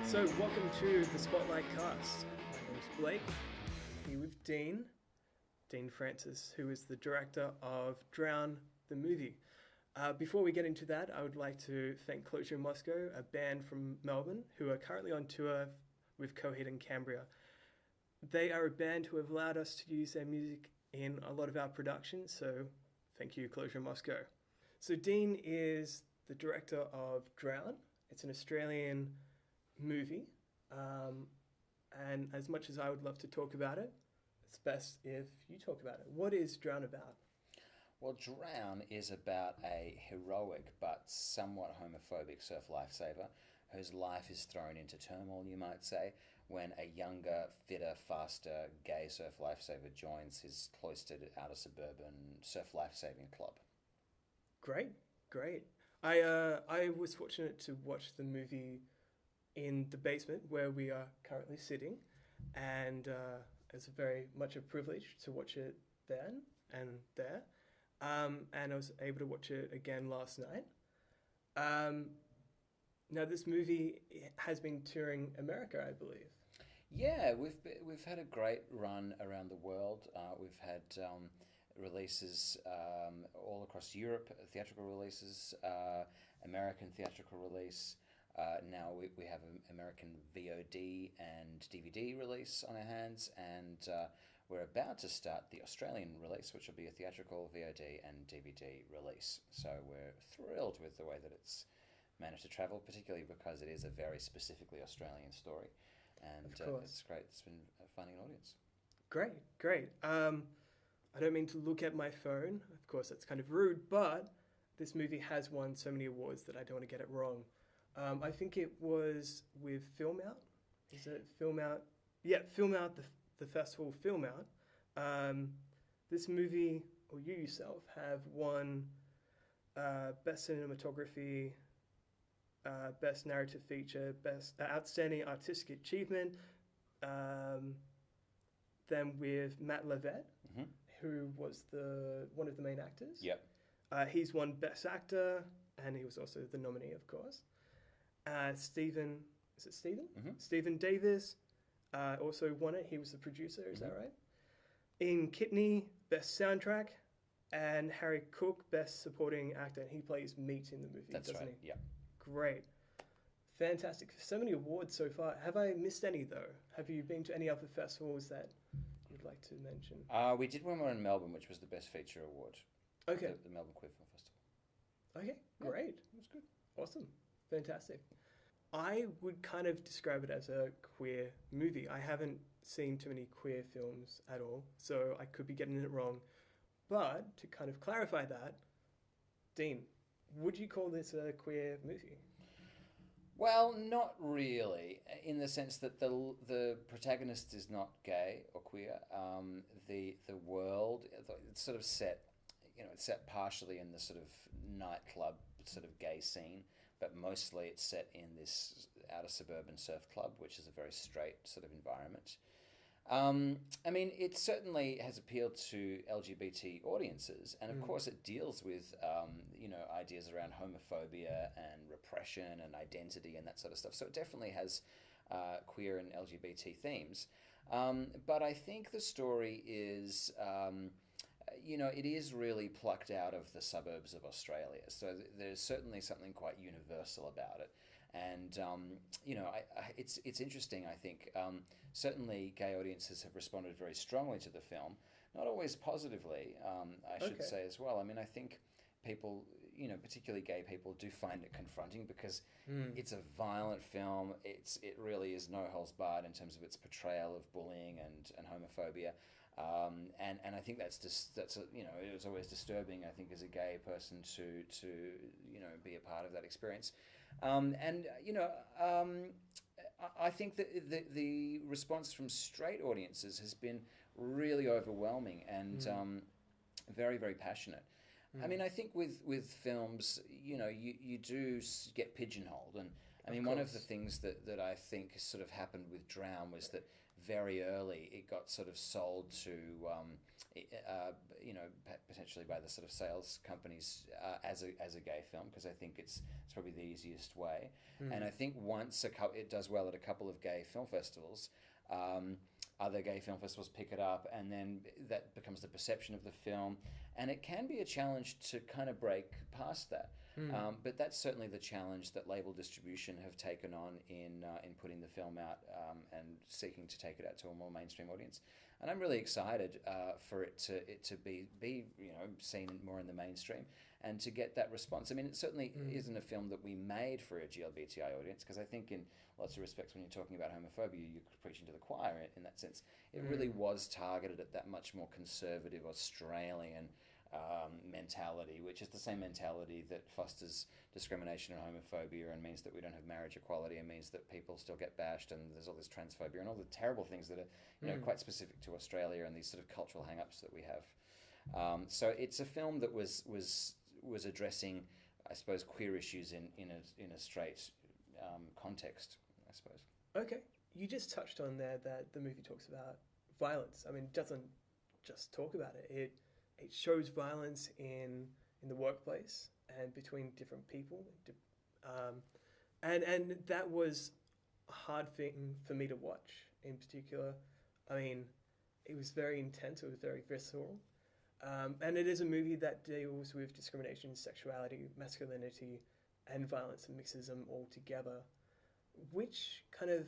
So, welcome to the Spot Lite Cast. My name's Blake, here with Dean Francis, who is the director of Drown, the movie. Before we get into that, I would like to thank Closure Moscow, a band from Melbourne, who are currently on tour with Coheed and Cambria. They are a band who have allowed us to use their music in a lot of our productions, so thank you, Closure Moscow. So Dean is the director of Drown. It's an Australian movie, and as much as I would love to talk about it, it's best if you talk about it. What is Drown about? Well, Drown is about a heroic but somewhat homophobic surf lifesaver whose life is thrown into turmoil, you might say, when a younger, fitter, faster gay surf lifesaver joins his cloistered outer suburban surf lifesaving club. Great. I was fortunate to watch the movie in the basement where we are currently sitting, and it's very much a privilege to watch it then and there. And I was able to watch it again last night. Now, this movie has been touring America, I believe. Yeah, we've had a great run around the world. We've had releases all across Europe, theatrical releases, American theatrical release. Now we have an American VOD and DVD release on our hands, and we're about to start the Australian release, which will be a theatrical VOD and DVD release. So we're thrilled with the way that it's managed to travel, particularly because it is a very specifically Australian story, and it's great. It's been finding an audience. Great. I don't mean to look at my phone. Of course, that's kind of rude, but this movie has won so many awards that I don't want to get it wrong. I think it was with Film Out. Is it Film Out? Yeah, Film Out, the festival Film Out. This movie, or you yourself, have won Best Cinematography, Best Narrative Feature, Best Outstanding Artistic Achievement. Then with Matt Levett, who was one of the main actors. Yep. He's won Best Actor, and he was also the nominee, of course. Stephen Davis also won it. He was the producer, is that right? In Kidney, Best Soundtrack, and Harry Cook, Best Supporting Actor. And he plays Meat in the movie, doesn't right. he? Yeah. Great. Fantastic. So many awards so far. Have I missed any, though? Have you been to any other festivals that you'd like to mention? We did one more in Melbourne, which was the Best Feature Award. Okay. The Melbourne Queer Film Festival. Okay, great. It was good. Awesome. Fantastic. I would kind of describe it as a queer movie. I haven't seen too many queer films at all, so I could be getting it wrong. But to kind of clarify that, Dean, would you call this a queer movie? Well, not really, in the sense that the protagonist is not gay or queer. The world, it's sort of set, it's set partially in the sort of nightclub sort of gay scene, but mostly it's set in this outer suburban surf club, which is a very straight sort of environment. I mean, it certainly has appealed to LGBT audiences, and of course it deals with, ideas around homophobia and repression and identity and that sort of stuff. So it definitely has queer and LGBT themes. But I think the story is, it is really plucked out of the suburbs of Australia. So there's certainly something quite universal about it. And, it's interesting, I think. Certainly gay audiences have responded very strongly to the film. Not always positively, I should say as well. I mean, I think people, particularly gay people, do find it confronting because it's a violent film. It really is no holds barred in terms of its portrayal of bullying and homophobia. And I think it was always disturbing, I think, as a gay person to be a part of that experience. I think that the response from straight audiences has been really overwhelming and very, very passionate. I mean, I think with films, you do get pigeonholed. And I mean, one of the things that I think sort of happened with Drown was that very early it got sort of sold to, potentially by the sort of sales companies as a gay film, because I think it's probably the easiest way. And I think once it does well at a couple of gay film festivals, other gay film festivals pick it up, and then that becomes the perception of the film, and it can be a challenge to kind of break past that. But that's certainly the challenge that label distribution have taken on in putting the film out and seeking to take it out to a more mainstream audience. And I'm really excited for it to be seen more in the mainstream and to get that response. I mean, it certainly isn't a film that we made for a GLBTI audience, because I think in lots of respects when you're talking about homophobia, you're preaching to the choir in that sense. It really was targeted at that much more conservative Australian mentality, which is the same mentality that fosters discrimination and homophobia and means that we don't have marriage equality and means that people still get bashed, and there's all this transphobia and all the terrible things that are quite specific to Australia and these sort of cultural hang-ups that we have. So it's a film that was addressing, I suppose, queer issues in a straight context, I suppose. Okay, you just touched on there that the movie talks about violence. I mean, it doesn't just talk about it. It shows violence in the workplace and between different people, and that was a hard thing for me to watch in particular. I mean, it was very intense. It was very visceral, and it is a movie that deals with discrimination, sexuality, masculinity, and violence, and mixes them all together. Which kind of,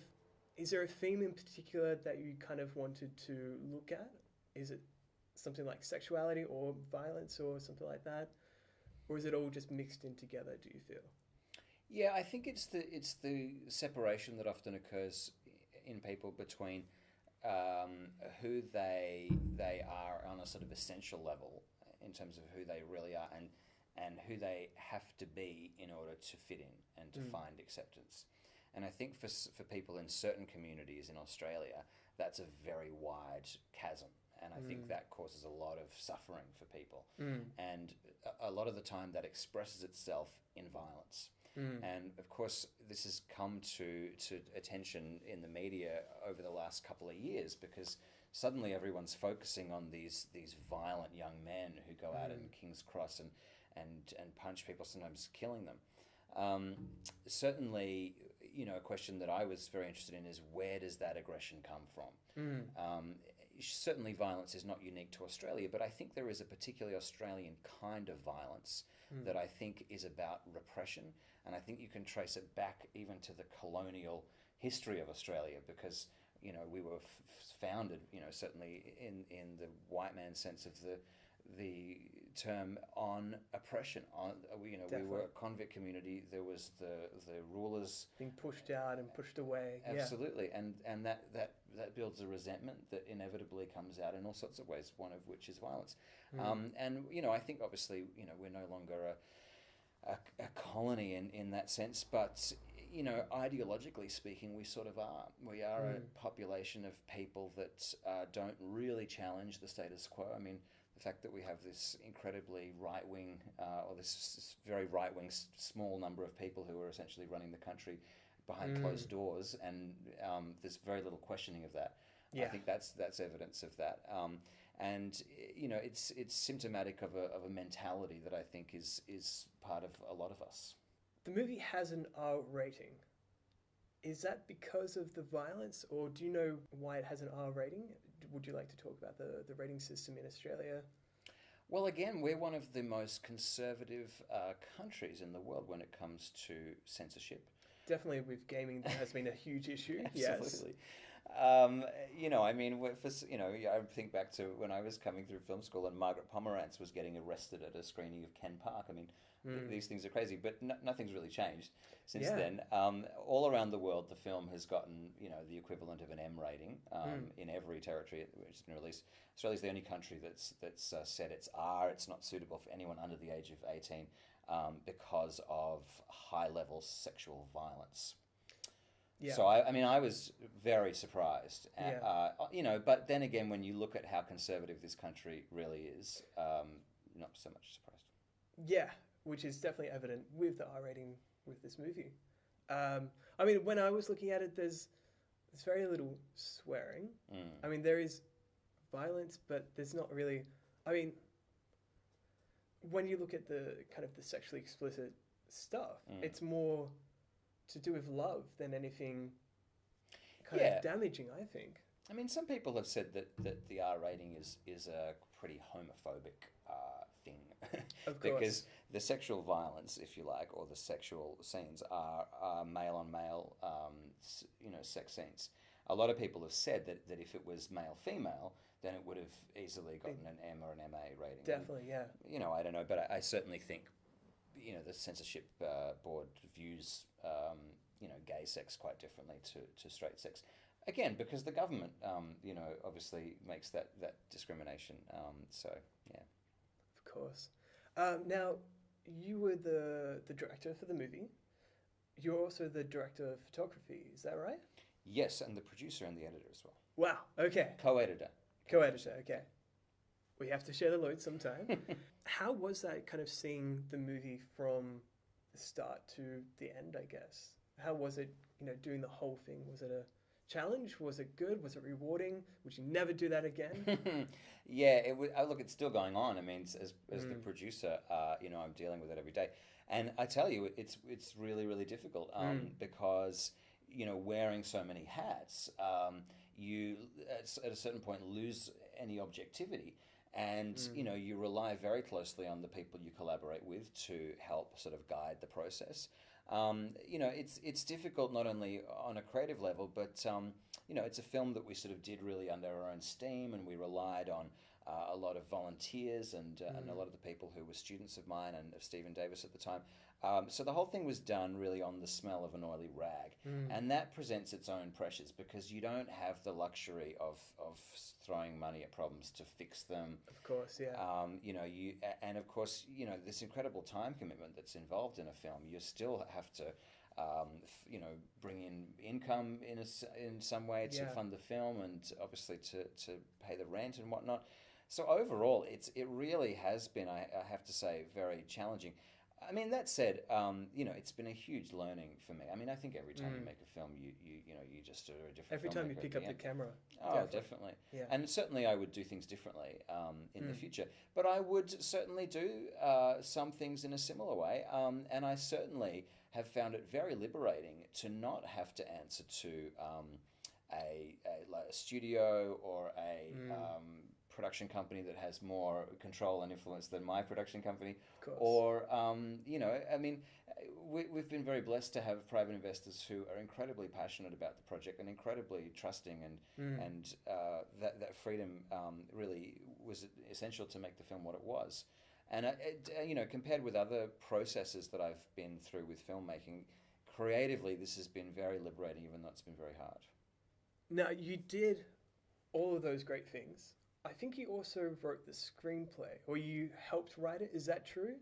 is there a theme in particular that you kind of wanted to look at? Is it something like sexuality or violence or something like that, or is it all just mixed in together, do you feel? Yeah, I think it's the separation that often occurs in people between who they are on a sort of essential level in terms of who they really are, and who they have to be in order to fit in and to find acceptance. And I think for people in certain communities in Australia, that's a very wide chasm. And I think that causes a lot of suffering for people. And a lot of the time that expresses itself in violence. And of course, this has come to attention in the media over the last couple of years, because suddenly everyone's focusing on these violent young men who go out in King's Cross and punch people, sometimes killing them. Certainly, a question that I was very interested in is, where does that aggression come from? Certainly violence is not unique to Australia, but I think there is a particularly Australian kind of violence that I think is about repression, and I think you can trace it back even to the colonial history of Australia, because we were founded, certainly in the white man's sense of the term, on oppression. We were a convict community. There was the rulers being pushed out and pushed away. Absolutely, and that builds a resentment that inevitably comes out in all sorts of ways, one of which is violence. And I think obviously we're no longer a colony in that sense, but ideologically speaking, we sort of are. We are a population of people that don't really challenge the status quo. I mean, the fact that we have this incredibly right-wing, or this very right-wing small number of people who are essentially running the country behind closed doors, and there's very little questioning of that. I think that's evidence of that. And it's symptomatic of a mentality that I think is part of a lot of us. The movie has an R rating. Is that because of the violence, or do you know why it has an R rating? Would you like to talk about the rating system in Australia? Well, again, we're one of the most conservative countries in the world when it comes to censorship. Definitely with gaming, there has been a huge issue. Absolutely. Yes. I mean, I think back to when I was coming through film school and Margaret Pomerantz was getting arrested at a screening of Ken Park. I mean, these things are crazy, but nothing's really changed since then. All around the world, the film has gotten, the equivalent of an M rating in every territory which has been released. Australia's the only country that's said it's R. It's not suitable for anyone under the age of 18 because of high-level sexual violence. Yeah. So I was very surprised, but then again, when you look at how conservative this country really is, not so much surprised. Yeah, which is definitely evident with the R rating with this movie. When I was looking at it, there's there's very little swearing. Mm. I mean, there is violence, but there's not really. I mean, when you look at the kind of the sexually explicit stuff, it's more to do with love than anything kind of damaging, I think. I mean, some people have said that the R rating is a pretty homophobic thing. Of course. Because the sexual violence, if you like, or the sexual scenes are male on male, sex scenes. A lot of people have said that if it was male female, then it would have easily gotten an M or an MA rating. Definitely, yeah. I don't know, but I certainly think, the censorship board views, gay sex quite differently to straight sex. Again, because the government, obviously makes that discrimination. So, yeah. Of course. Now, you were the director for the movie. You're also the director of photography, is that right? Yes, and the producer and the editor as well. Wow, okay. Co-editor. Co-editor, okay. We have to share the load sometime. How was that kind of seeing the movie from the start to the end, I guess? How was it, doing the whole thing? Was it a challenge? Was it good? Was it rewarding? Would you never do that again? Yeah, it would. Look, it's still going on. I mean, as the producer, I'm dealing with it every day, and I tell you, it's really really difficult because wearing so many hats, you at a certain point lose any objectivity. And you rely very closely on the people you collaborate with to help sort of guide the process. It's difficult not only on a creative level, but it's a film that we sort of did really under our own steam, and we relied on a lot of volunteers and a lot of the people who were students of mine and of Stephen Davis at the time. So the whole thing was done really on the smell of an oily rag, and that presents its own pressures because you don't have the luxury of throwing money at problems to fix them. Of course, yeah. And of course, this incredible time commitment that's involved in a film. You still have to, bring in income in some way to fund the film, and obviously to pay the rent and whatnot. So overall, it really has been, I have to say, very challenging. I mean, that said, it's been a huge learning for me. I mean, I think every time you make a film, you just are a different. Every time you pick up the camera. Oh, definitely. Yeah. And certainly, I would do things differently in the future. But I would certainly do some things in a similar way. And I certainly have found it very liberating to not have to answer to a studio or a production company that has more control and influence than my production company. Of course. Or, we've been very blessed to have private investors who are incredibly passionate about the project and incredibly trusting, and that freedom really was essential to make the film what it was. And, compared with other processes that I've been through with filmmaking, creatively this has been very liberating, even though it's been very hard. Now, you did all of those great things. I think you also wrote the screenplay, or you helped write it. Is that true?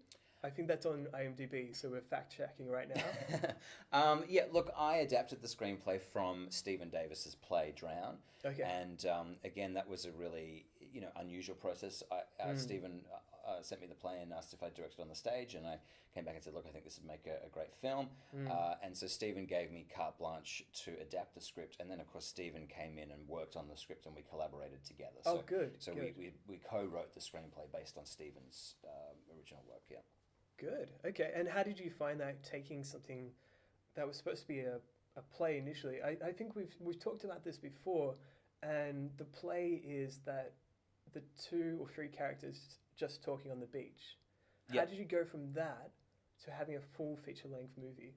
I think that's on IMDb, so we're fact-checking right now. Look, I adapted the screenplay from Stephen Davis's play Drown. Okay. And again, that was a really unusual process. Stephen sent me the play and asked if I'd direct it on the stage, and I came back and said, look, I think this would make a great film. And so Stephen gave me carte blanche to adapt the script, and then of course Stephen came in and worked on the script, and we collaborated together. Oh, good. So good. we co-wrote the screenplay based on Stephen's original work, yeah. Good. Okay. And how did you find that, taking something that was supposed to be a play initially? I think we've talked about this before, and the play is that the 2 or 3 characters just talking on the beach. How did you go from that to having a full feature-length movie?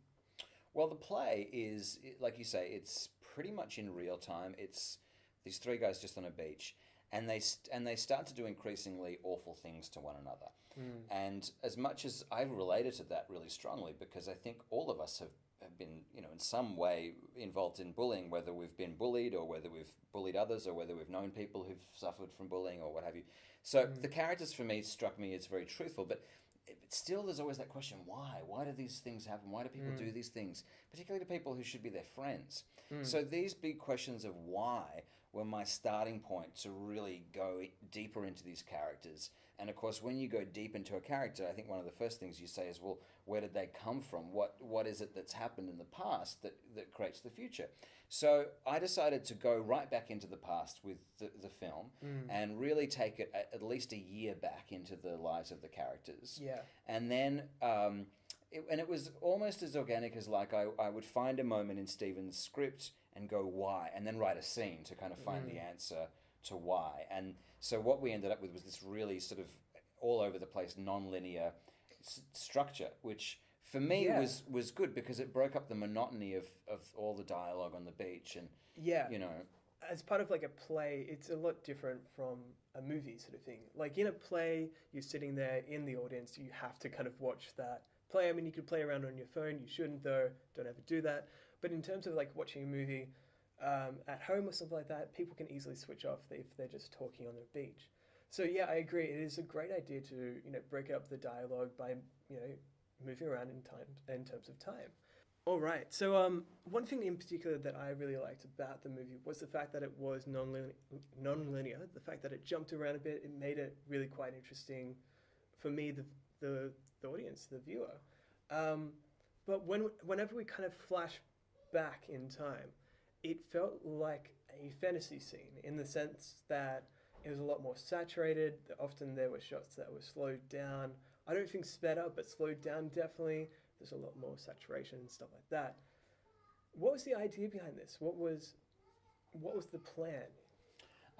Well, the play is, like you say, it's pretty much in real time. It's these 3 guys just on a beach, and they start to do increasingly awful things to one another. And as much as I've related to that really strongly, because I think all of us have been, in some way involved in bullying, whether we've been bullied or whether we've bullied others or whether we've known people who've suffered from bullying or what have you. So the characters for me struck me as very truthful, but still there's always that question, why? Why do these things happen? Why do people do these things? Particularly to people who should be their friends. So these big questions of why were my starting point to really go deeper into these characters And of course, when you go deep into a character, I think one of the first things you say is, well, where did they come from? What is it that's happened in the past that creates the future? So I decided to go right back into the past with the film and really take it at least a year back into the lives of the characters. Yeah. And then, it was almost as organic as like I would find a moment in Stephen's script and go, why? And then write a scene to kind of find the answer to why. And so what we ended up with was this really sort of all over the place, non-linear structure, which for me was good because it broke up the monotony of all the dialogue on the beach. And, you know... As part of like a play, it's a lot different from a movie sort of thing. Like in a play, you're sitting there in the audience, you have to kind of watch that play. I mean, you could play around on your phone, you shouldn't though, don't ever do that. But in terms of like watching a movie at home or something like that, people can easily switch off if they're just talking on the beach. So yeah, I agree. It is a great idea to, you know, break up the dialogue by, you know, moving around in terms of time. All right. So one thing in particular that I really liked about the movie was the fact that it was non-linear. The fact that it jumped around a bit, it made it really quite interesting for me, the audience, the viewer. But whenever we kind of flash back in time, it felt like a fantasy scene in the sense that it was a lot more saturated. Often there were shots that were slowed down. I don't think sped up, but slowed down definitely. There's a lot more saturation and stuff like that. What was the idea behind this? What was the plan?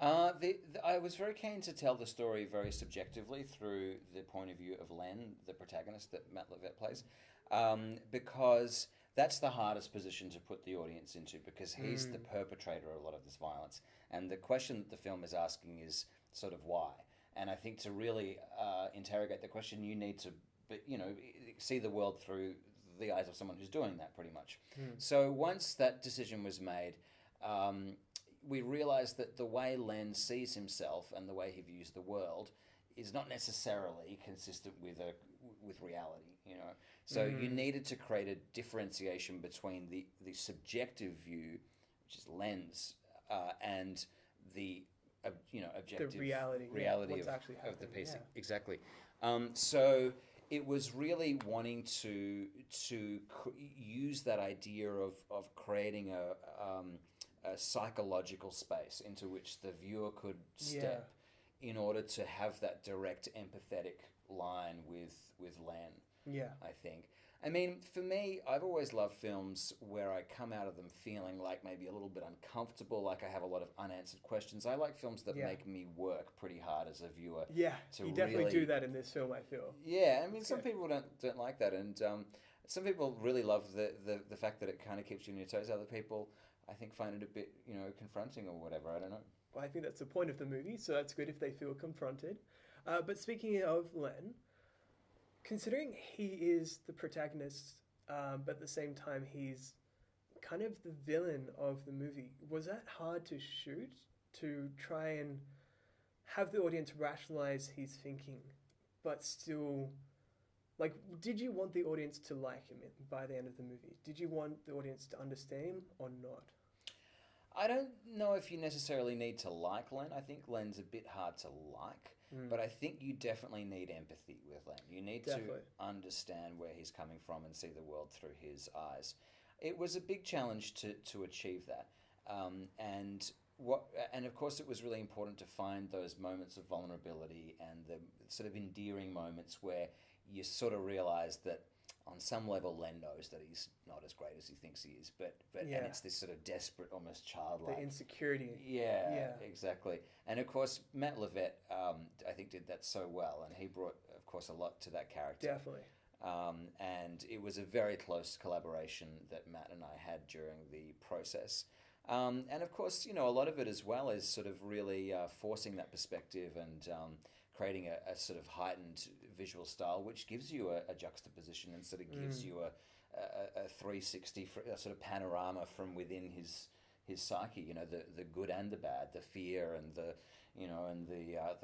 I was very keen to tell the story very subjectively through the point of view of Len, the protagonist that Matt LeVet plays, because that's the hardest position to put the audience into because he's the perpetrator of a lot of this violence. And the question that the film is asking is sort of why. And I think to really interrogate the question, you need to, you know, see the world through the eyes of someone who's doing that pretty much. So once that decision was made, we realized that the way Len sees himself and the way he views the world is not necessarily consistent with reality, you know. So you needed to create a differentiation between the subjective view, which is Len's, and the objective the reality of the piece. Yeah. Exactly. So it was really wanting to use that idea of creating a psychological space into which the viewer could step in order to have that direct empathetic line with Len. Yeah. I think. I mean, for me, I've always loved films where I come out of them feeling like maybe a little bit uncomfortable, like I have a lot of unanswered questions. I like films that make me work pretty hard as a viewer. Yeah, you definitely do that in this film, I feel. Yeah, I mean, some people don't like that, and some people really love the fact that it kind of keeps you on your toes. Other people, I think, find it a bit, you know, confronting or whatever. I don't know. Well, I think that's the point of the movie, so that's good if they feel confronted. But speaking of Len, considering he is the protagonist, but at the same time he's kind of the villain of the movie, was that hard to shoot, to try and have the audience rationalize his thinking, but still, like, did you want the audience to like him by the end of the movie? Did you want the audience to understand him or not? I don't know if you necessarily need to like Len. I think Len's a bit hard to like. But I think you definitely need empathy with Len. You need to understand where he's coming from and see the world through his eyes. It was a big challenge to achieve that. And of course it was really important to find those moments of vulnerability and the sort of endearing moments where you sort of realize that on some level Len knows that he's not as great as he thinks he is, but and it's this sort of desperate, almost childlike... The insecurity. Yeah, exactly. And of course, Matt LeVet, I think, did that so well, and he brought, of course, a lot to that character. Definitely. And it was a very close collaboration that Matt and I had during the process. And of course, you know, a lot of it as well is sort of really forcing that perspective and creating a sort of heightened visual style, which gives you a juxtaposition and sort of gives you a 360 sort of panorama from within his psyche. You know, the good and the bad, the fear and the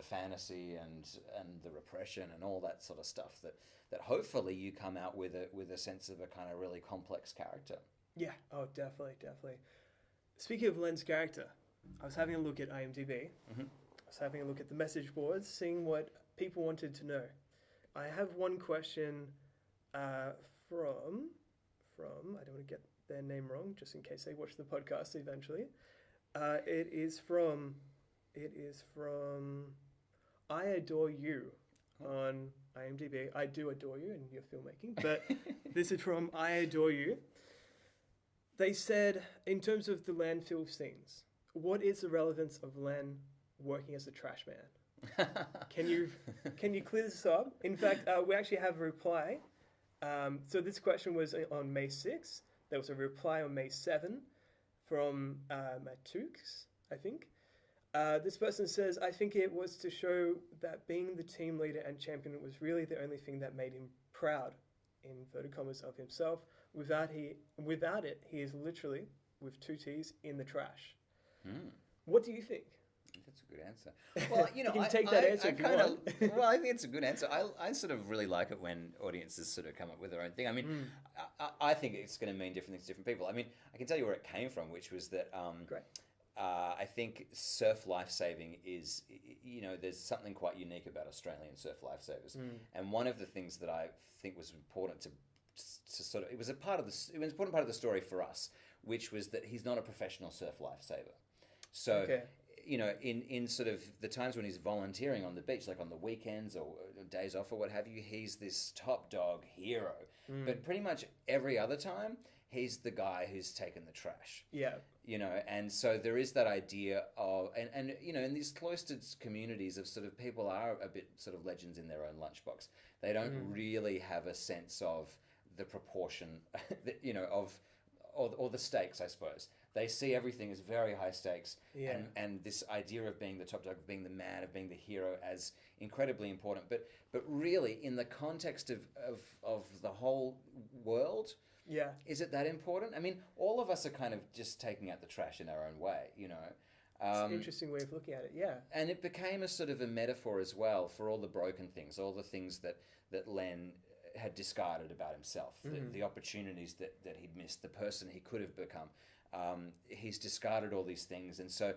fantasy and the repression and all that sort of stuff. That hopefully you come out with a sense of a kind of really complex character. Yeah. Oh, definitely. Speaking of Len's character, I was having a look at IMDb. I was having a look at the message boards, seeing what people wanted to know. I have one question from I don't want to get their name wrong, just in case they watch the podcast eventually. It is from I Adore You on IMDb. I do adore you in your filmmaking, but this is from I Adore You. They said, in terms of the landfill scenes, what is the relevance of Len working as a trash man? Can you clear this up? In fact, we actually have a reply. So this question was on May 6th. There was a reply on May 7 from Matux, I think. This person says, I think it was to show that being the team leader and champion was really the only thing that made him proud, in inverted commas, of himself. Without it, he is literally, with two T's, in the trash. What do you think? That's a good answer. Well, you know, you can take that answer if you want. Well, I think it's a good answer. I sort of really like it when audiences sort of come up with their own thing. I mean, I think it's going to mean different things to different people. I mean, I can tell you where it came from, which was that Great. I think surf lifesaving is, you know, there's something quite unique about Australian surf lifesavers. And one of the things that I think was important to sort of, it was an important part of the story for us, which was that he's not a professional surf lifesaver. So, you know, in sort of the times when he's volunteering on the beach, like on the weekends or days off or what have you, he's this top dog hero. But pretty much every other time, he's the guy who's taken the trash. Yeah. You know, and so there is that idea of, and you know, in these cloistered communities of sort of people are a bit sort of legends in their own lunchbox. They don't really have a sense of the proportion, that, you know, of, or the stakes, I suppose. They see everything as very high stakes, and this idea of being the top dog, of being the man, of being the hero as incredibly important. But really, in the context of the whole world, is it that important? I mean, all of us are kind of just taking out the trash in our own way, you know. It's an interesting way of looking at it, yeah. And it became a sort of a metaphor as well for all the broken things, all the things that Len had discarded about himself, the opportunities that he'd missed, the person he could have become. He's discarded all these things, and so,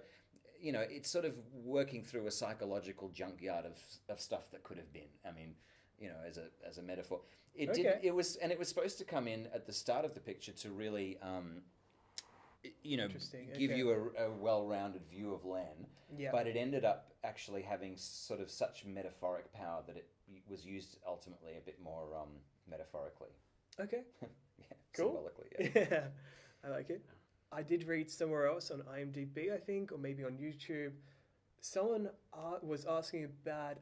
you know, it's sort of working through a psychological junkyard of stuff that could have been. I mean, you know, as a metaphor, it was supposed to come in at the start of the picture to really, you know, give you a well-rounded view of Len. But it ended up actually having sort of such metaphoric power that it was used ultimately a bit more metaphorically. Okay. Cool. Symbolically. Yeah, I like it. I did read somewhere else on IMDb, I think, or maybe on YouTube. Someone was asking about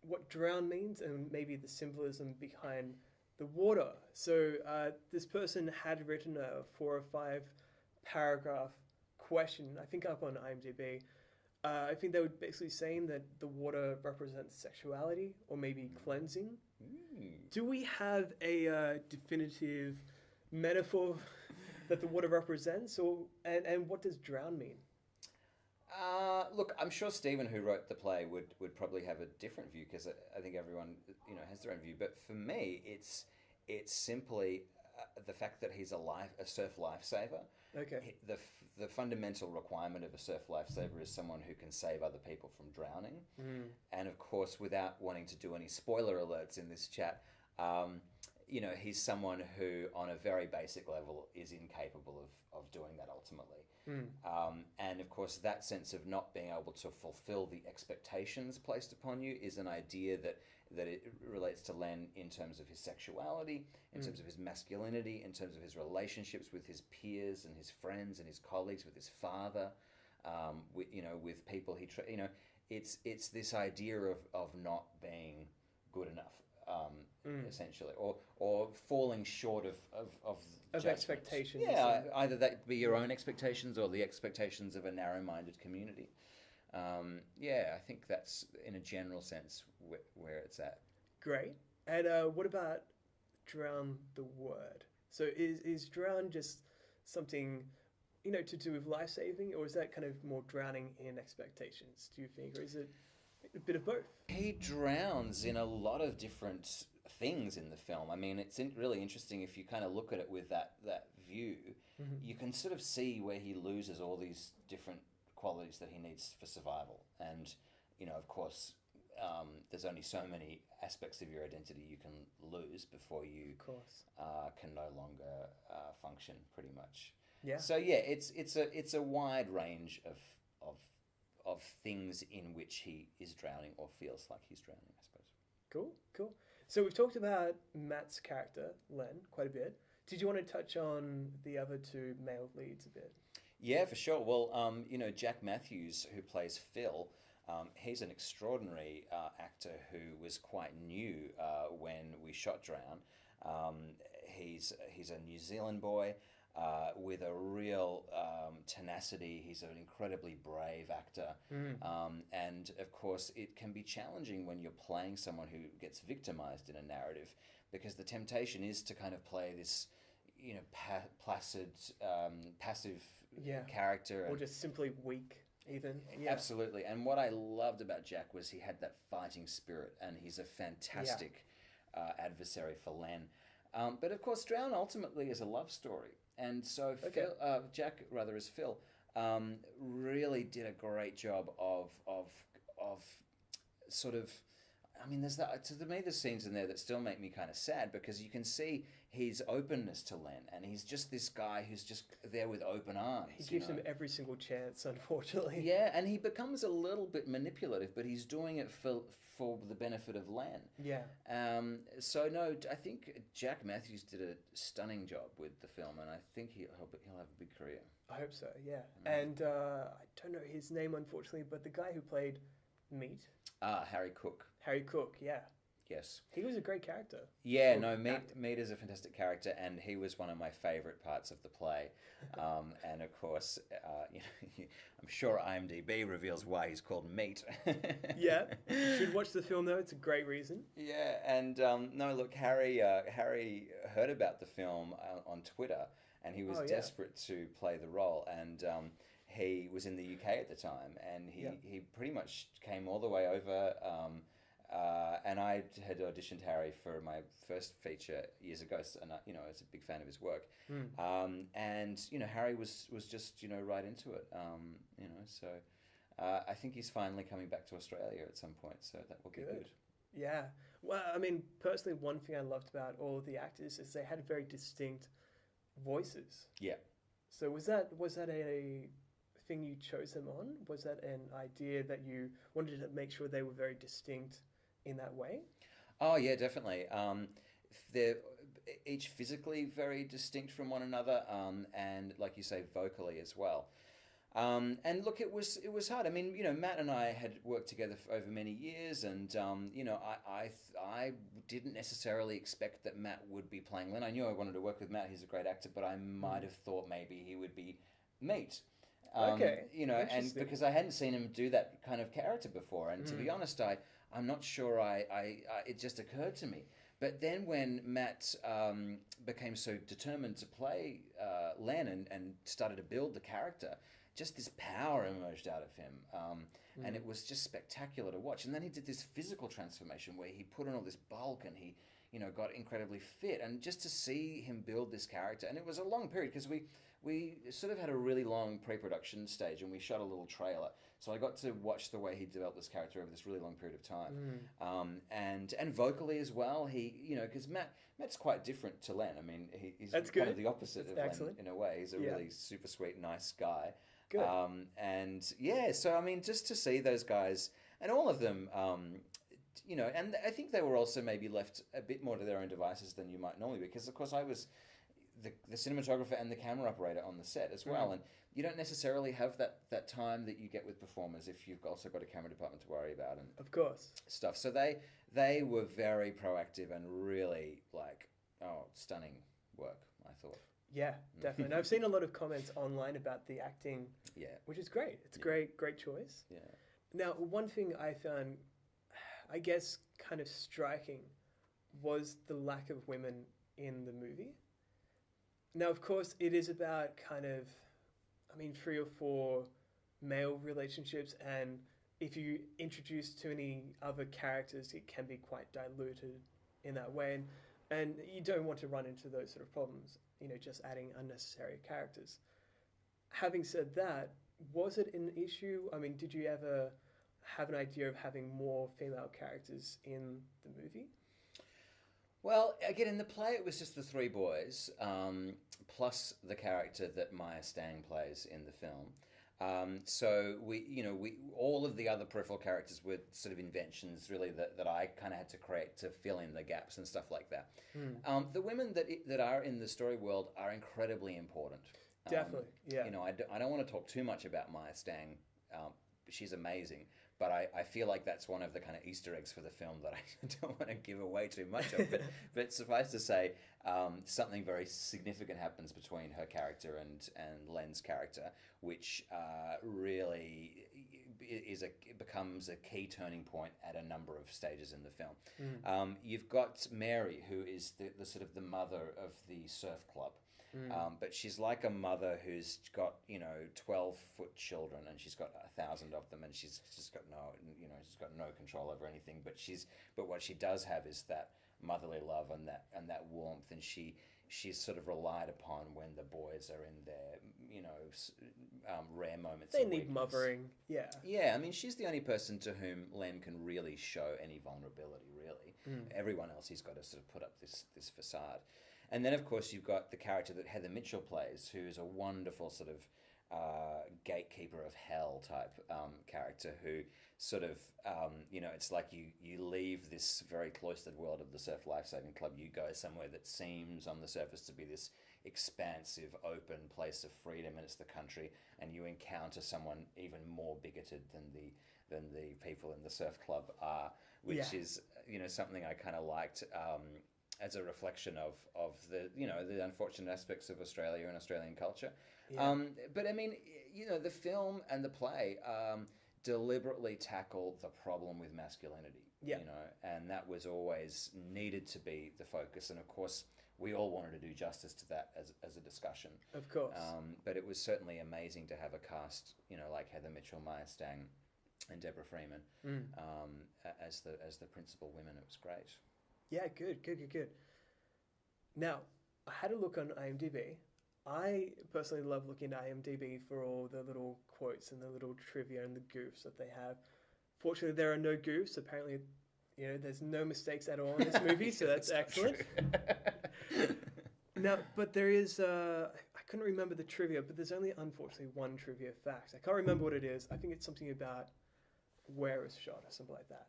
what drown means and maybe the symbolism behind the water. So this person had written a 4 or 5 paragraph question, I think up on IMDb. I think they were basically saying that the water represents sexuality or maybe cleansing. Do we have a definitive metaphor that the water represents, and what does drown mean? Look, I'm sure Stephen, who wrote the play, would probably have a different view, because I think everyone, you know, has their own view. But for me, it's simply the fact that he's a surf lifesaver. Okay. The fundamental requirement of a surf lifesaver is someone who can save other people from drowning. And of course, without wanting to do any spoiler alerts in this chat, you know, he's someone who, on a very basic level, is incapable of doing that ultimately. And of course, that sense of not being able to fulfill the expectations placed upon you is an idea that it relates to Len in terms of his sexuality, in terms of his masculinity, in terms of his relationships with his peers and his friends and his colleagues, with his father, with people it's this idea of not being good enough. Essentially, or falling short of expectations. Yeah, either that be your own expectations or the expectations of a narrow-minded community. I think that's, in a general sense, where it's at. Great. And what about drown the word? So is drown just something, you know, to do with life-saving, or is that kind of more drowning in expectations, do you think? Or is it a bit of both? He drowns in a lot of different things in the film. I mean, it's really interesting if you kind of look at it with that view. You can sort of see where he loses all these different qualities that he needs for survival. And, you know, of course, there's only so many aspects of your identity you can lose before you Of course. can no longer function, pretty much. Yeah. So yeah, it's a wide range of of things in which he is drowning or feels like he's drowning, I suppose. Cool, cool. So we've talked about Matt's character, Len, quite a bit. Did you want to touch on the other two male leads a bit? Yeah, for sure. Well, Jack Matthews, who plays Phil, he's an extraordinary actor who was quite new when we shot Drown. He's a New Zealand boy with a real tenacity. He's an incredibly brave actor. And of course, it can be challenging when you're playing someone who gets victimized in a narrative, because the temptation is to kind of play this, placid, passive character. Or just simply weak, even. Yeah. Absolutely. And what I loved about Jack was he had that fighting spirit, and he's a fantastic adversary for Len. But of course, Drown ultimately is a love story. And so Jack, rather, as Phil, really did a great job of sort of... I mean, to me, there's scenes in there that still make me kind of sad, because you can see his openness to Len, and he's just this guy who's just there with open arms. He gives him every single chance, unfortunately. Yeah, and he becomes a little bit manipulative, but he's doing it for the benefit of Len. Yeah. So no, I think Jack Matthews did a stunning job with the film, and I think he'll have a big career. I hope so. Yeah. And I don't know his name, unfortunately, but the guy who played Meat. Harry Cook. Harry Cook, yeah. Yes. He was a great character. Yeah, Meat is a fantastic character, and he was one of my favourite parts of the play. And of course, I'm sure IMDb reveals why he's called Meat. Yeah, you should watch the film though. It's a great reason. Yeah, and no, look, Harry heard about the film on Twitter, and he was desperate to play the role, and he was in the UK at the time, and he pretty much came all the way over. And I had auditioned Harry for my first feature years ago, and I was a big fan of his work. And Harry was just right into it. So I think he's finally coming back to Australia at some point, so that will be good. Yeah. Well, I mean, personally, one thing I loved about all of the actors is they had very distinct voices. Yeah. So was that a thing you chose them on? Was that an idea that you wanted to make sure they were very distinct in that way? Oh yeah, definitely. They're each physically very distinct from one another, and like you say, vocally as well. And look, it was hard. I mean, Matt and I had worked together for over many years, and I didn't necessarily expect that Matt would be playing Len. I knew I wanted to work with Matt. He's a great actor, but I might have thought maybe he would be Meat. And because I hadn't seen him do that kind of character before, and to be honest, I'm not sure it just occurred to me. But then when Matt became so determined to play Len and started to build the character, just this power emerged out of him, and it was just spectacular to watch. And then he did this physical transformation where he put on all this bulk, and he got incredibly fit, and just to see him build this character, and it was a long period because we sort of had a really long pre-production stage, and we shot a little trailer. So I got to watch the way he developed this character over this really long period of time. And vocally as well, because Matt's quite different to Len. I mean, he's kind of the opposite of Len in a way. He's a really super sweet, nice guy. Good. So I mean, just to see those guys, and all of them, and I think they were also maybe left a bit more to their own devices than you might normally, because of course I was the cinematographer and the camera operator on the set as well, and you don't necessarily have that time that you get with performers if you've also got a camera department to worry about, and of course stuff. So they were very proactive and really stunning work, I thought. Yeah, definitely. And I've seen a lot of comments online about the acting, which is great. It's a great choice. Yeah. Now, one thing I found, I guess, kind of striking was the lack of women in the movie. Now, of course, it is about kind of, 3 or 4 male relationships, and if you introduce too many other characters, it can be quite diluted in that way, and you don't want to run into those sort of problems, just adding unnecessary characters. Having said that, was it an issue? I mean, did you ever have an idea of having more female characters in the movie? Well, again, in the play, it was just the three boys, plus the character that Maya Stang plays in the film. So we all of the other peripheral characters were sort of inventions, really, that I kind of had to create to fill in the gaps and stuff like that. The women that are in the story world are incredibly important. Definitely, yeah. I don't want to talk too much about Maya Stang. She's amazing, but I feel like that's one of the kind of Easter eggs for the film that I don't want to give away too much of. But suffice to say, something very significant happens between her character and Len's character, which really becomes a key turning point at a number of stages in the film. You've got Mary, who is the sort of the mother of the surf club. But she's like a mother who's got 12-foot children, and she's got 1,000 of them, and she's got no control over anything. But what she does have is that motherly love and that warmth, and she's sort of relied upon when the boys are in their rare moments. They of need weakness. mothering, yeah. Yeah, I mean, she's the only person to whom Len can really show any vulnerability. Really, everyone else he's got to sort of put up this facade. And then, of course, you've got the character that Heather Mitchell plays, who's a wonderful sort of gatekeeper of hell type character who sort of, it's like you leave this very cloistered world of the Surf Lifesaving Club. You go somewhere that seems on the surface to be this expansive, open place of freedom, and it's the country, and you encounter someone even more bigoted than the people in the surf club are, which is, something I kind of liked. As a reflection of the unfortunate aspects of Australia and Australian culture. Yeah. But I mean, the film and the play deliberately tackle the problem with masculinity. Yeah. And that was always needed to be the focus. And of course, we all wanted to do justice to that as a discussion. Of course. But it was certainly amazing to have a cast, like Heather Mitchell, Maya Stang, and Deborah Freeman as the principal women. It was great. Yeah, good. Now, I had a look on IMDb. I personally love looking at IMDb for all the little quotes and the little trivia and the goofs that they have. Fortunately, there are no goofs. Apparently, there's no mistakes at all in this movie, so that's excellent. Now, but there is, I couldn't remember the trivia, but there's only, unfortunately, one trivia fact. I can't remember what it is. I think it's something about where it's shot or something like that.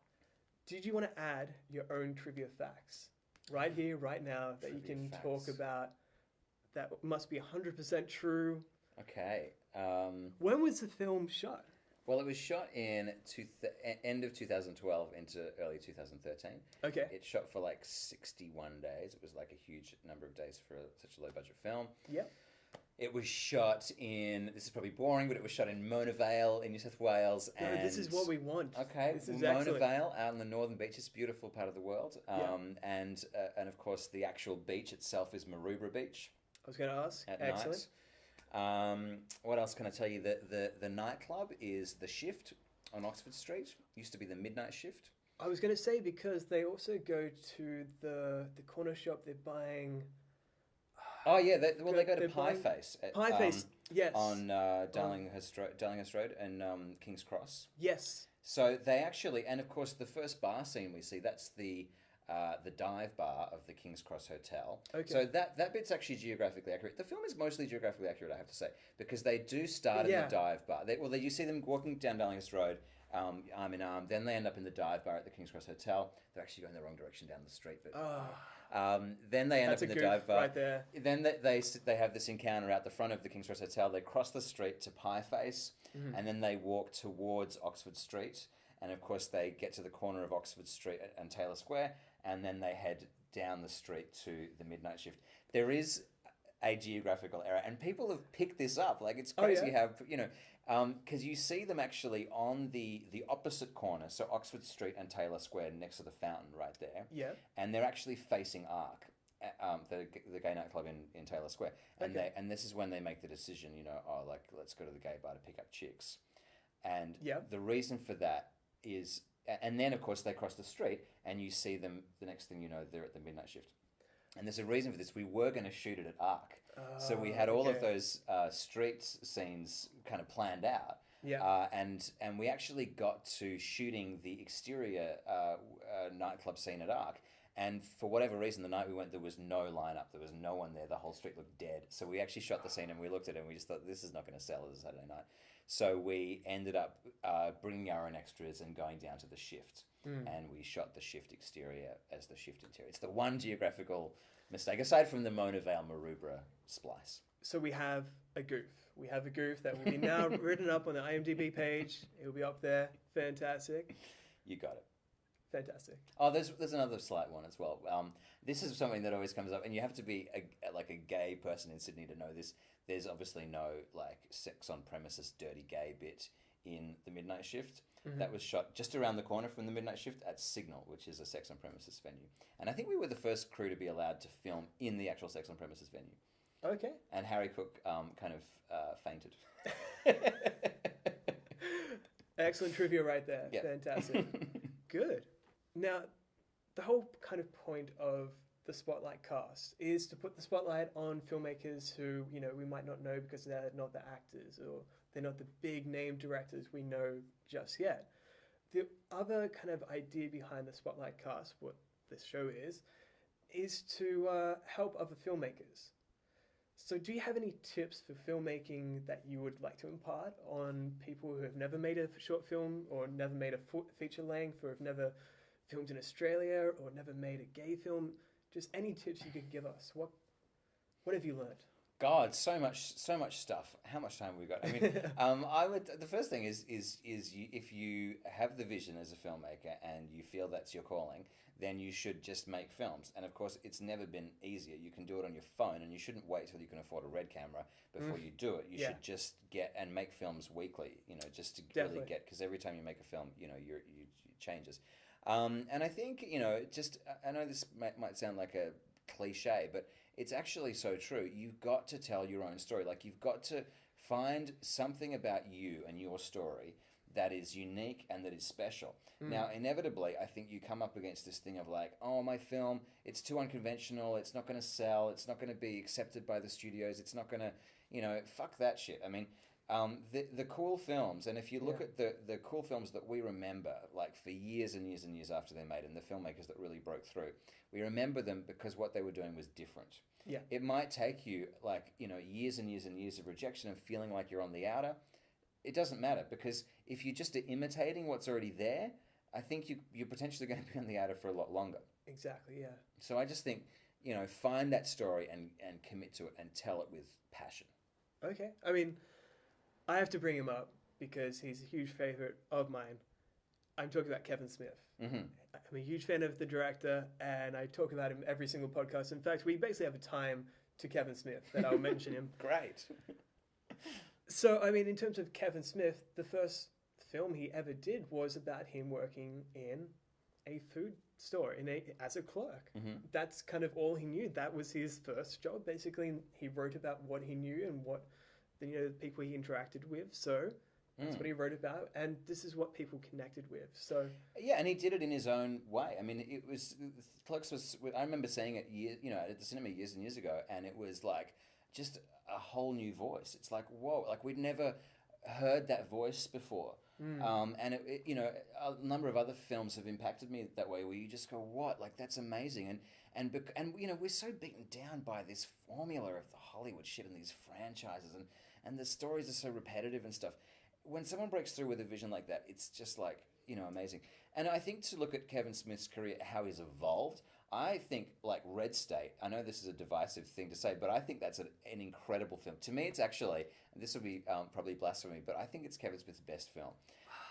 Did you want to add your own trivia facts right here, right now, that you can talk about that must be 100% true? Okay. When was the film shot? Well, it was shot in end of 2012 into early 2013. Okay. It shot for like 61 days. It was like a huge number of days for such a low-budget film. Yep. It was shot in, this is probably boring, but it was shot in Mona Vale in New South Wales. No, this is what we want. Okay, this is Mona excellent. Vale out on the northern beaches, beautiful part of the world. And of course, the actual beach itself is Maroubra Beach. I was going to ask. At Excellent. Night. What else can I tell you? The nightclub is The Shift on Oxford Street. Used to be the Midnight Shift. I was going to say, because they also go to the corner shop, they're buying... Oh yeah, they go to Pie Face. Pie Face, yes. On Darlinghurst Road and King's Cross. Yes. So they actually, and of course, the first bar scene we see, that's the dive bar of the King's Cross Hotel. Okay. So that bit's actually geographically accurate. The film is mostly geographically accurate, I have to say, because they do start in the dive bar. You see them walking down Darlinghurst Road, arm in arm. Then they end up in the dive bar at the King's Cross Hotel. They're actually going the wrong direction down the street, but. Then they end up in the dive bar. Right there. Then they have this encounter out the front of the King's Cross Hotel. They cross the street to Pie Face, and then they walk towards Oxford Street. And of course, they get to the corner of Oxford Street and Taylor Square, and then they head down the street to the Midnight Shift. There is a geographical error, and people have picked this up. Like, it's crazy how because you see them actually on the opposite corner, so Oxford Street and Taylor Square, next to the fountain right there. Yeah. And they're actually facing Arc, the gay nightclub in Taylor Square. And and this is when they make the decision, let's go to the gay bar to pick up chicks. And the reason for that is, and then of course they cross the street, and you see them. The next thing you know, they're at the Midnight Shift. And there's a reason for this. We were going to shoot it at Arc. So we had all of those street scenes kind of planned out. Yeah. And we actually got to shooting the exterior nightclub scene at Arc. And for whatever reason, the night we went, there was no lineup. There was no one there. The whole street looked dead. So we actually shot the scene and we looked at it and we just thought, this is not going to sell as a Saturday night. So we ended up bringing our own extras and going down to the shift. And we shot the shift exterior as the shift interior. It's the one geographical mistake, aside from the Mona Vale Maroubra splice. So we have a goof. We have a goof that will be now written up on the IMDb page. It'll be up there. Fantastic. You got it. Fantastic. Oh, there's another slight one as well. This is something that always comes up, and you have to be like a gay person in Sydney to know this. There's obviously no like sex on premises, dirty gay bit in the Midnight Shift. That was shot just around the corner from the Midnight Shift at Signal, which is a sex on premises venue. And I think we were the first crew to be allowed to film in the actual sex on premises venue. Okay. And Harry Cook kind of fainted. Excellent trivia right there. Yep. Fantastic. Good. Now, the whole kind of point of the Spotlight Cast is to put the spotlight on filmmakers who, you know, we might not know because they're not the actors or they're not the big name directors we know just yet. The other kind of idea behind the Spotlight Cast, what this show is to help other filmmakers. So do you have any tips for filmmaking that you would like to impart on people who have never made a short film or never made a feature length or have never filmed in Australia or never made a gay film? Just any tips you could give us. What have you learned? God, so much stuff. How much time have we got? I mean, I would. The first thing is you, if you have the vision as a filmmaker and you feel that's your calling, then you should just make films. And of course, it's never been easier. You can do it on your phone, and you shouldn't wait till you can afford a red camera before you do it. You should just get and make films weekly. You know, just to really get, because every time you make a film, you know, you changes. And I think, you know, just I know this might sound like a cliche, but it's actually so true. You've got to tell your own story. Like, you've got to find something about you and your story that is unique and that is special. Now, inevitably, I think you come up against this thing of like, oh, my film, it's too unconventional, it's not going to sell, it's not going to be accepted by the studios, it's not going to, you know, fuck that shit. I mean, the cool films, and if you look at the cool films that we remember, like for years and years and years after they're made, and the filmmakers that really broke through, we remember them because what they were doing was different. Yeah. It might take you like, you know, years and years and years of rejection and feeling like you're on the outer. It doesn't matter, because if you just are imitating what's already there, I think you're potentially going to be on the outer for a lot longer. Exactly, yeah. So I just think, you know, find that story and commit to it and tell it with passion. Okay. I mean, I have to bring him up because he's a huge favorite of mine. I'm talking about Kevin Smith. Mm-hmm. I'm a huge fan of the director, and I talk about him every single podcast. In fact, we basically have a time to Kevin Smith that I'll mention him. Great. So, I mean, in terms of Kevin Smith, the first film he ever did was about him working in a food store as a clerk. Mm-hmm. That's kind of all he knew. That was his first job. Basically, he wrote about what he knew and what the people he interacted with. So that's what he wrote about, and this is what people connected with. So yeah, and he did it in his own way. I mean, it was Clerks was. I remember seeing it at the cinema years and years ago, and it was like just a whole new voice. It's like, whoa, like we'd never heard that voice before. And it, a number of other films have impacted me that way, where you just go, what? Like, that's amazing. And we're so beaten down by this formula of the Hollywood shit and these franchises, and the stories are so repetitive and stuff. When someone breaks through with a vision like that, it's just like, amazing. And I think to look at Kevin Smith's career, how he's evolved, I think like Red State, I know this is a divisive thing to say, but I think that's an incredible film. To me, it's actually, and this will be probably blasphemy, but I think it's Kevin Smith's best film.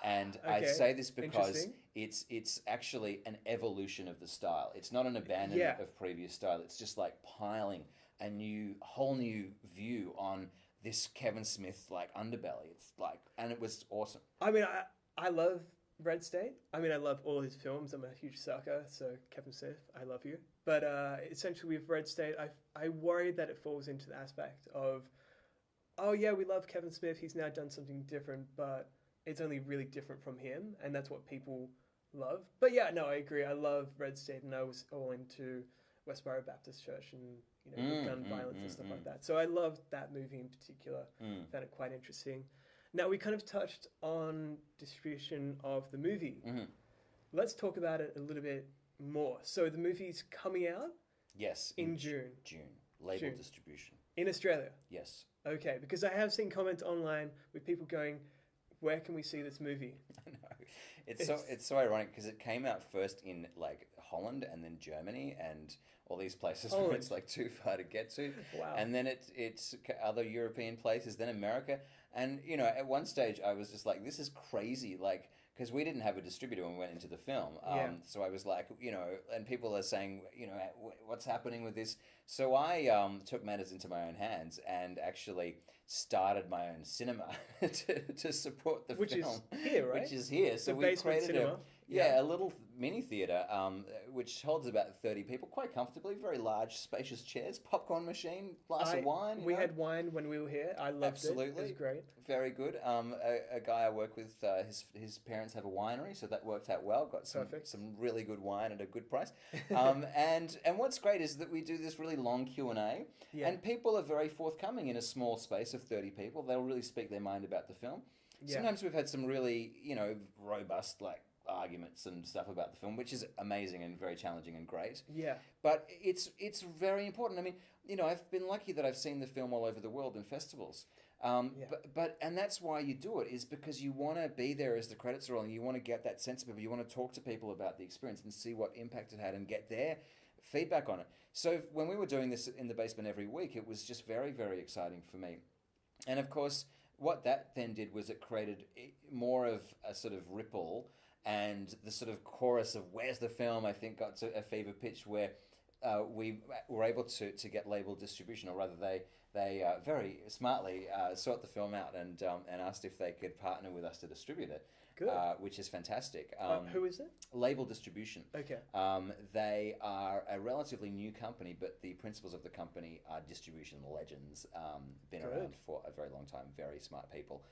And okay. I say this because it's actually an evolution of the style. It's not an abandonment of previous style. It's just like piling a whole new view on this Kevin Smith like underbelly. It's like, and it was awesome. I mean, I love Red State. I mean, I love all his films. I'm a huge sucker. So Kevin Smith, I love you. But essentially with Red State, I worry that it falls into the aspect of, oh yeah, we love Kevin Smith. He's now done something different, but it's only really different from him, and that's what people love. But yeah, no, I agree. I love Red State, and I was all into Westboro Baptist Church and gun violence and stuff like that. So I loved that movie in particular. Found it quite interesting. Now, we kind of touched on distribution of the movie. Mm-hmm. Let's talk about it a little bit more. So the movie's coming out Yes, in June. June. Label June. distribution. In Australia. Yes. Okay, because I have seen comments online with people going, where can we see this movie? I know. It's so ironic because it came out first in like Holland and then Germany and all these places where it's like too far to get to. Wow. And then it's other European places, then America. And, you know, at one stage I was just like, this is crazy. Like, because we didn't have a distributor when we went into the film. So I was like, you know, and people are saying, you know, what's happening with this? So I took matters into my own hands and actually started my own cinema to support the Which film. Which is here, right? Which is here. So the we basement created cinema. a little mini theatre, which holds about 30 people, quite comfortably, very large, spacious chairs, popcorn machine, glass of wine. We had wine when we were here. I loved Absolutely. it. It was great. Very good. A guy I work with, his parents have a winery, so that worked out well. Got some really good wine at a good price. And what's great is that we do this really long Q&A, and people are very forthcoming in a small space of 30 people. They'll really speak their mind about the film. Sometimes we've had some really, you know, robust, like, arguments and stuff about the film, which is amazing and very challenging and great. Yeah. But it's very important. I mean, you know, I've been lucky that I've seen the film all over the world in festivals. But that's why you do it, is because you want to be there as the credits are rolling. You want to get that sense of people. You want to talk to people about the experience and see what impact it had and get their feedback on it. So when we were doing this in the basement every week, it was just very, very exciting for me. And of course, what that then did was it created more of a sort of ripple, and the sort of chorus of "Where's the film?" I think got to a fever pitch where we were able to get label distribution, or rather they very smartly sought the film out and asked if they could partner with us to distribute it. Good. Which is fantastic. Who is it? Label Distribution. Okay. They are a relatively new company, but the principals of the company are distribution legends. Been around for a very long time. Very smart people,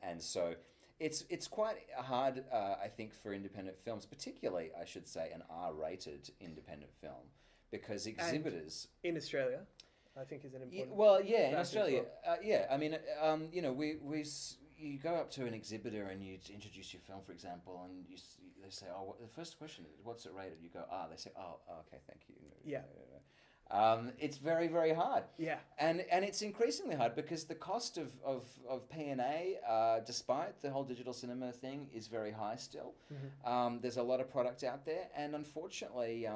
and so it's quite hard, I think, for independent films, particularly, I should say, an R-rated independent film, because exhibitors in Australia, I think, is an important. In Australia, I mean, you know, you go up to an exhibitor and you introduce your film, for example, and they say, "Oh, the first question is, what's it rated?" You go, They say, "Oh, okay, thank you." Yeah. It's very, very hard. Yeah. And it's increasingly hard because the cost of P&A, despite the whole digital cinema thing, is very high still. Mm-hmm. There's a lot of product out there, and unfortunately,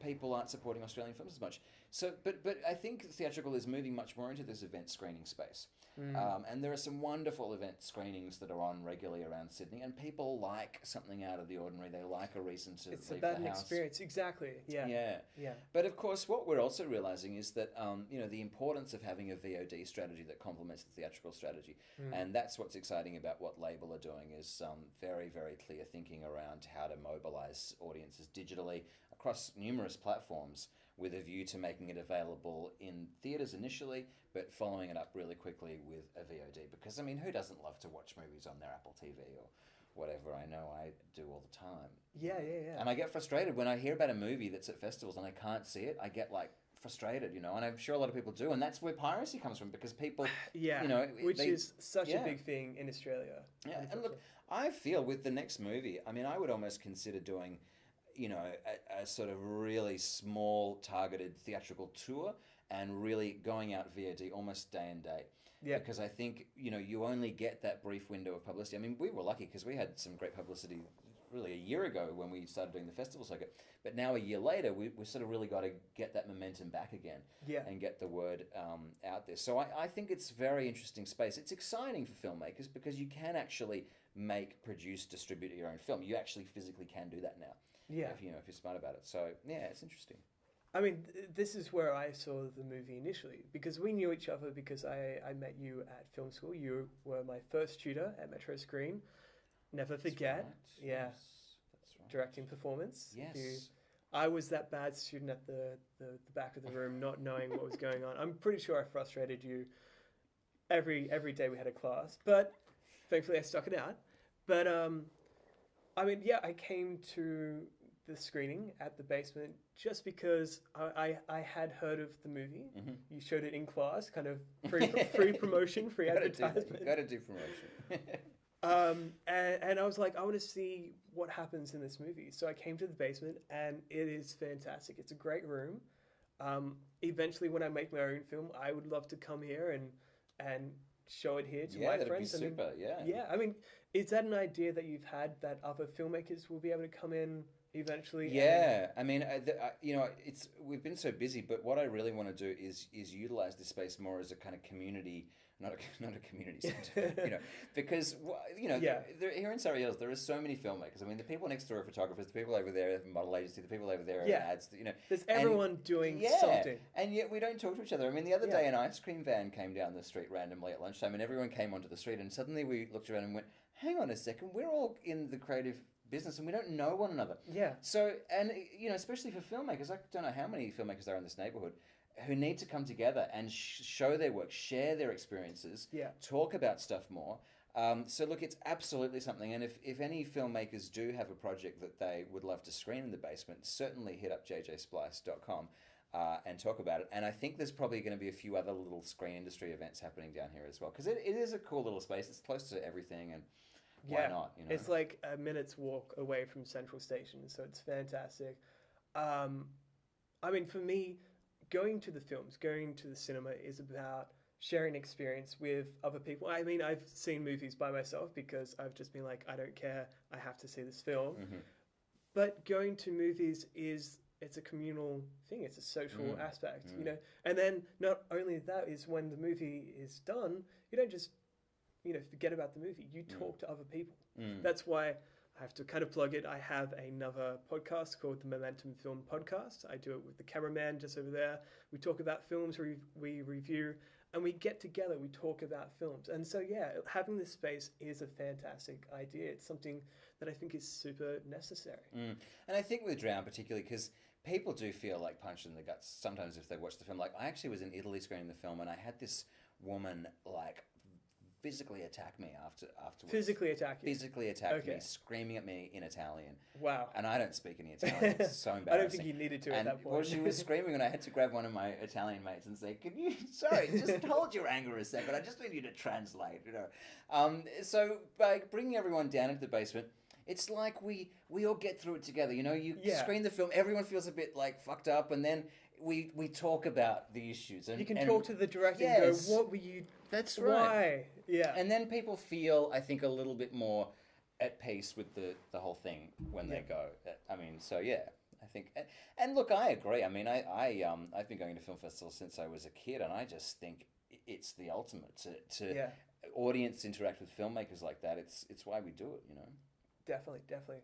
people aren't supporting Australian films as much. So, but I think theatrical is moving much more into this event screening space. And there are some wonderful event screenings that are on regularly around Sydney, and people like something out of the ordinary. They like a reason to it's leave about the an house. experience, exactly. Yeah. But of course, what we're also realizing is that you know, the importance of having a VOD strategy that complements the theatrical strategy, and that's what's exciting about what Label are doing, is very, very clear thinking around how to mobilize audiences digitally across numerous platforms, with a view to making it available in theatres initially, but following it up really quickly with a VOD. Because, I mean, who doesn't love to watch movies on their Apple TV or whatever? I know I do all the time. Yeah. And I get frustrated when I hear about a movie that's at festivals and I can't see it. I get, like, frustrated, you know, and I'm sure a lot of people do. And that's where piracy comes from, because people, you know... which is such a big thing in Australia. Yeah, and look, I feel with the next movie, I mean, I would almost consider doing... you know, a sort of really small targeted theatrical tour and really going out VOD almost day and date. Yeah. Because I think, you know, you only get that brief window of publicity. I mean, we were lucky because we had some great publicity really a year ago when we started doing the festival circuit. But now a year later, we sort of really got to get that momentum back again and get the word out there. So I think it's a very interesting space. It's exciting for filmmakers because you can actually make, produce, distribute your own film. You actually physically can do that now. Yeah, if you're smart about it. So yeah, it's interesting. I mean, this is where I saw the movie initially, because we knew each other because I met you at film school. You were my first tutor at Metro Screen. Never forget. Right. Yeah. That's right. Directing performance. Yes. I was that bad student at the back of the room, not knowing what was going on. I'm pretty sure I frustrated you every day we had a class, but thankfully I stuck it out. But I mean, yeah, I came to the screening at the basement just because I had heard of the movie. Mm-hmm. You showed it in class, kind of free promotion, free advertisement. Got to do promotion. And I was like, I want to see what happens in this movie. So I came to the basement, and it is fantastic. It's a great room. Eventually, when I make my own film, I would love to come here and show it here to my friends. That'd be super. Yeah. I mean, is that an idea that you've had that other filmmakers will be able to come in eventually? Yeah, I mean, we've been so busy, but what I really want to do is utilize this space more as a kind of community. Not a community centre, because here in Surrey Hills there are so many filmmakers. I mean, the people next door are photographers, the people over there are model agency, the people over there are ads. There's everyone doing something, and yet we don't talk to each other. I mean, the other day an ice cream van came down the street randomly at lunchtime, and everyone came onto the street, and suddenly we looked around and went, "Hang on a second, we're all in the creative business and we don't know one another." Yeah. So, and especially for filmmakers, I don't know how many filmmakers there are in this neighborhood who need to come together and show their work, share their experiences, talk about stuff more. So look, it's absolutely something. And if any filmmakers do have a project that they would love to screen in the basement, certainly hit up jjsplice.com and talk about it. And I think there's probably going to be a few other little screen industry events happening down here as well, because it is a cool little space. It's close to everything, and why not? It's like a minute's walk away from Central Station, so it's fantastic. I mean, for me, going to the films, going to the cinema is about sharing experience with other people. I mean, I've seen movies by myself because I've just been like, I don't care, I have to see this film. Mm-hmm. But going to movies it's a communal thing. It's a social aspect, And then not only that is when the movie is done, you don't just, forget about the movie. You talk to other people. That's why I have to kind of plug it. I have another podcast called the Momentum Film Podcast. I do it with the cameraman just over there. We talk about films, we review, and we get together, we talk about films. And so, having this space is a fantastic idea. It's something that I think is super necessary. And I think with Drown particularly, because people do feel like punched in the guts sometimes if they watch the film. Like, I actually was in Italy screening the film, and I had this woman, physically attack me afterwards. Physically attack you? Physically attack me, screaming at me in Italian. Wow. And I don't speak any Italian. It's so embarrassing. I don't think you needed to at that point. Well, she was screaming, and I had to grab one of my Italian mates and say, just hold your anger a second. I just need you to translate, So by bringing everyone down into the basement, it's like we all get through it together. You screen the film, everyone feels a bit fucked up, and then we talk about the issues. And you can talk to the director and go, what were you... That's right. Why? Yeah. And then people feel, I think, a little bit more at peace with the whole thing when they go. I mean, I think... And look, I agree. I mean, I've been going to film festivals since I was a kid, and I just think it's the ultimate to audience interact with filmmakers like that. It's why we do it, Definitely.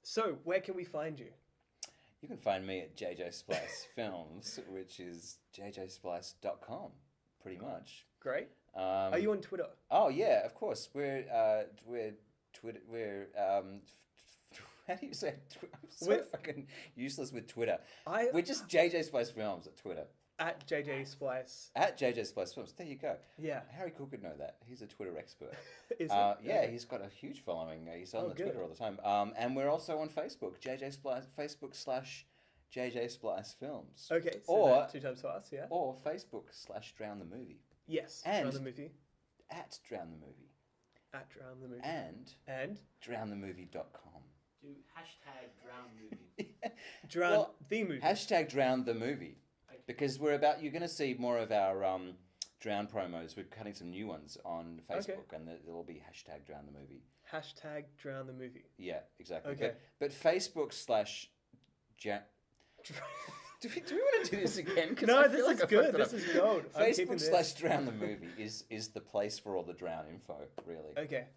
So, where can we find you? You can find me at JJ Splice Films, which is jjsplice.com, pretty much. Great. Are you on Twitter? Oh yeah, of course. We're Twitter. How do you say? I'm so fucking useless with Twitter. We're just JJ Splice Films at Twitter. At JJ Splice. At JJ Splice Films. There you go. Yeah. Harry Cook would know that. He's a Twitter expert. Is he? Yeah, he's got a huge following. He's on Twitter all the time. And we're also on Facebook. JJ Splice. Facebook/JJ Splice Films. Okay. So 2 times fast. Yeah. Or Facebook/Drown the Movie. Yes. And Drown the Movie. At Drown the Movie. At Drown the Movie. And drownthemovie.com. Do #DrownMovie. Drown the movie. #Drown the movie. Because you're going to see more of our Drown promos. We're cutting some new ones on Facebook, and there will be #Drown the movie. #Drown the movie. Yeah, exactly. Okay. But Facebook/ Do we want to do this again? No, this is good. This is gold. Facebook/Drown the movie is the place for all the Drown info, really. Okay.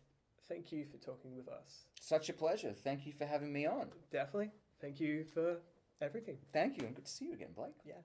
Thank you for talking with us. Such a pleasure. Thank you for having me on. Definitely. Thank you for everything. Thank you, and good to see you again, Blake. Yeah.